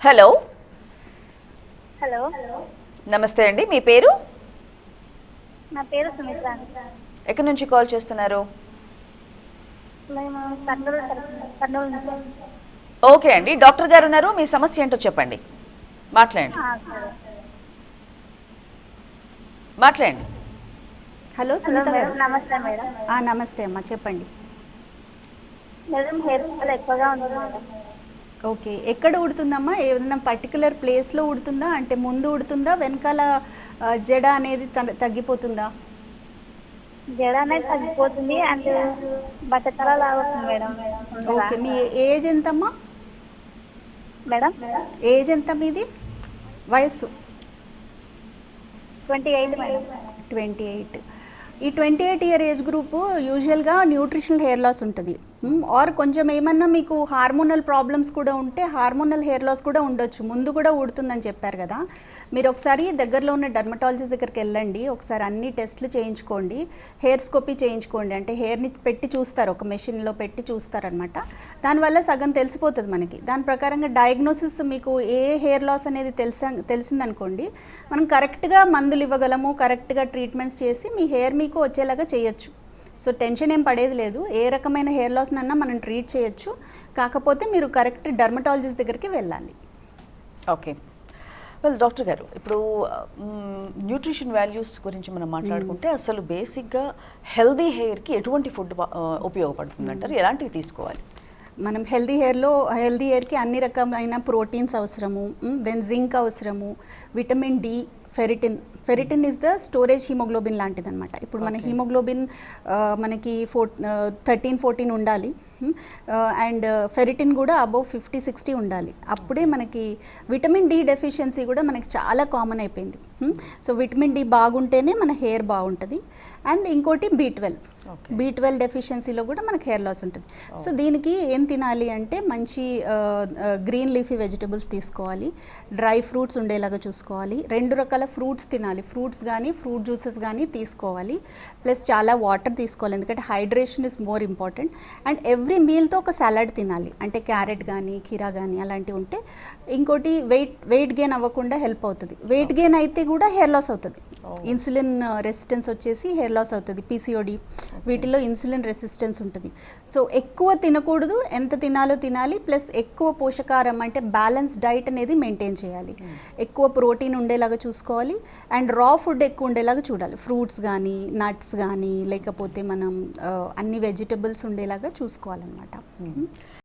Hello hello నమస్తే అండి, మీ పేరు? నా పేరు సుమిత్ర. ఎక్కడి నుంచి కాల్ చేస్తున్నారు? మేము కర్నూలు నుంచి. ఓకే అండి, డాక్టర్ గారు ఉన్నారు, మీ సమస్య ఏంటో చెప్పండి, మాట్లాడండి. సరే. మాట్లాడండి. హలో హలో సునీత గారు. మేడం, నమస్తే మేడం. నమస్తే అమ్మా, చెప్పండి. మేడం హెయిర్ ఫాల్ ఎక్కువగా ఉంది మేడం. ఓకే, ఎక్కడ ఉడుతుందమ్మా? ఏదన్నా పర్టికులర్ ప్లేస్లో ఉడుతుందా? అంటే ముందు ఉడుతుందా, వెనకాల జడ అనేది తగ్గిపోతుందా? జడ అనేది తగ్గిపోతుంది అండ్ బట్టతల లాగుతుంది మేడం. ఓకే, మీ ఏజ్ ఎంతమ్మా? మేడం ఏజ్ ఎంత మీది? వయస్సు? 28 మేడం. 28. ఈ 28 ఇయర్ ఏజ్ గ్రూపు యూజువల్గా న్యూట్రిషనల్ హెయిర్ లాస్ ఉంటుంది. ఆర్ కొంచెం ఏమన్నా మీకు హార్మోనల్ ప్రాబ్లమ్స్ కూడా ఉంటే హార్మోనల్ హెయిర్ లాస్ కూడా ఉండొచ్చు. ముందు కూడా ఊడుతుందని చెప్పారు కదా, మీరు ఒకసారి దగ్గరలో ఉన్న డర్మటాలజిస్ట్ దగ్గరికి వెళ్ళండి, ఒకసారి అన్ని టెస్ట్లు చేయించుకోండి, హెయిర్ స్కోపీ చేయించుకోండి. అంటే హెయిర్ని పెట్టి చూస్తారు, ఒక మెషిన్లో పెట్టి చూస్తారనమాట. దానివల్ల సగం తెలిసిపోతుంది మనకి. దాని ప్రకారంగా డయాగ్నోసిస్ మీకు ఏ హెయిర్ లాస్ అనేది తెలిసిందనుకోండి, మనం కరెక్ట్గా మందులు ఇవ్వగలము, కరెక్ట్గా ట్రీట్మెంట్స్ చేసి మీ హెయిర్ మీకు వచ్చేలాగా చేయొచ్చు. సో టెన్షన్ ఏం పడేది లేదు, ఏ రకమైన హెయిర్ లాస్ నన్నా మనం ట్రీట్ చేయొచ్చు. కాకపోతే మీరు కరెక్ట్ డర్మటాలజిస్ట్ దగ్గరికి వెళ్ళాలి. ఓకే, వెల్ డాక్టర్ గారు, ఇప్పుడు న్యూట్రిషన్ వాల్యూస్ గురించి మనం మాట్లాడుకుంటే అసలు బేసిక్గా హెల్దీ హెయిర్కి ఎటువంటి ఫుడ్ ఉపయోగపడుతుంది అంటారు? ఎలాంటివి తీసుకోవాలి? మనం హెల్దీ హెయిర్కి అన్ని రకమైన ప్రోటీన్స్ అవసరము, దెన్ జింక్ అవసరము, vitamin D, ferritin is the storage haemoglobin లాంటిది అనమాట. ఇప్పుడు మన హీమోగ్లోబిన్ మనకి 13-14 ఉండాలి, అండ్ ఫెరిటిన్ కూడా అబౌవ్ 50-60 ఉండాలి. అప్పుడే మనకి విటమిన్ డి డెఫిషియన్సీ కూడా మనకి చాలా కామన్ అయిపోయింది. సో విటమిన్ డి బాగుంటేనే మన హెయిర్ బాగుంటుంది. అండ్ ఇంకోటి B12 డెఫిషియన్సీలో కూడా మనకి హెయిర్ లాస్ ఉంటుంది. సో దీనికి ఏం తినాలి అంటే మంచి గ్రీన్ లీఫీ వెజిటబుల్స్ తీసుకోవాలి, డ్రై ఫ్రూట్స్ ఉండేలాగా చూసుకోవాలి, 2 రకాల ఫ్రూట్స్ తినాలి, ఫ్రూట్స్ కానీ ఫ్రూట్ జ్యూసెస్ కానీ తీసుకోవాలి, ప్లస్ చాలా వాటర్ తీసుకోవాలి, ఎందుకంటే hydration is more important. And every మీల్తో ఒక సలాడ్ తినాలి, అంటే క్యారెట్ కానీ కీరా కానీ అలాంటివి ఉంటే. ఇంకోటి వెయిట్ గెయిన్ అవ్వకుండా హెల్ప్ అవుతుంది. వెయిట్ గెయిన్ అయితే కూడా హెయిర్ లాస్ అవుతుంది, ఇన్సులిన్ రెసిస్టెన్స్ వచ్చేసి హెయిర్ లాస్ అవుతుంది. పీసీఓడి వీటిలో ఇన్సులిన్ రెసిస్టెన్స్ ఉంటుంది. సో ఎక్కువ తినకూడదు, ఎంత తినాలో తినాలి, ప్లస్ ఎక్కువ పోషకాహారం అంటే బ్యాలెన్స్ డైట్ అనేది మెయింటైన్ చేయాలి. ఎక్కువ ప్రోటీన్ ఉండేలాగా చూసుకోవాలి, అండ్ రా ఫుడ్ ఎక్కువ ఉండేలాగా చూడాలి, ఫ్రూట్స్ కానీ నట్స్ కానీ, లేకపోతే మనం అన్ని వెజిటబుల్స్ ఉండేలాగా చూసుకోవాలన్నమాట.